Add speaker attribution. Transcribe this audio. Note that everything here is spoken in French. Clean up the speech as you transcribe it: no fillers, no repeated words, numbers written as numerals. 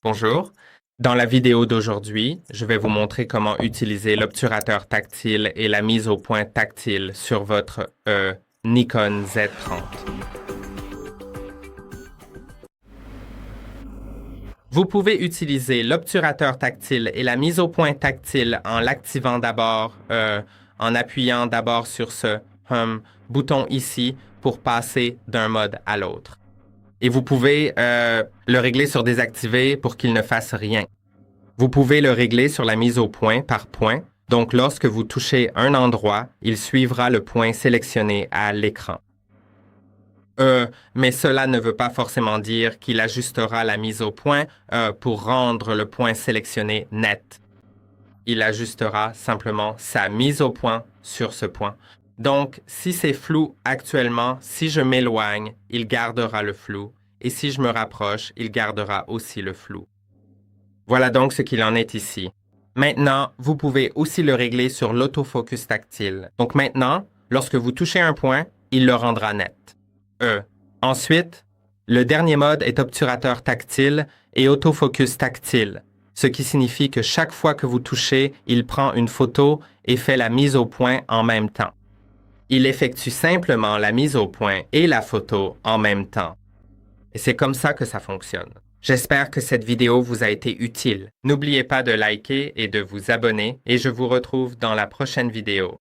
Speaker 1: Bonjour. Dans la vidéo d'aujourd'hui, je vais vous montrer comment utiliser l'obturateur tactile et la mise au point tactile sur votre Nikon Z30. Vous pouvez utiliser l'obturateur tactile et la mise au point tactile en l'activant d'abord, en appuyant d'abord sur ce bouton ici pour passer d'un mode à l'autre. Et vous pouvez le régler sur désactiver pour qu'il ne fasse rien. Vous pouvez le régler sur la mise au point par point. Donc, lorsque vous touchez un endroit, il suivra le point sélectionné à l'écran. Mais cela ne veut pas forcément dire qu'il ajustera la mise au point pour rendre le point sélectionné net. Il ajustera simplement sa mise au point sur ce point. Donc, si c'est flou actuellement, si je m'éloigne, il gardera le flou. Et si je me rapproche, il gardera aussi le flou. Voilà donc ce qu'il en est ici. Maintenant, vous pouvez aussi le régler sur l'autofocus tactile. Donc maintenant, lorsque vous touchez un point, il le rendra net. Ensuite, le dernier mode est obturateur tactile et autofocus tactile, ce qui signifie que chaque fois que vous touchez, il prend une photo et fait la mise au point en même temps. Il effectue simplement la mise au point et la photo en même temps. Et c'est comme ça que ça fonctionne. J'espère que cette vidéo vous a été utile. N'oubliez pas de liker et de vous abonner et je vous retrouve dans la prochaine vidéo.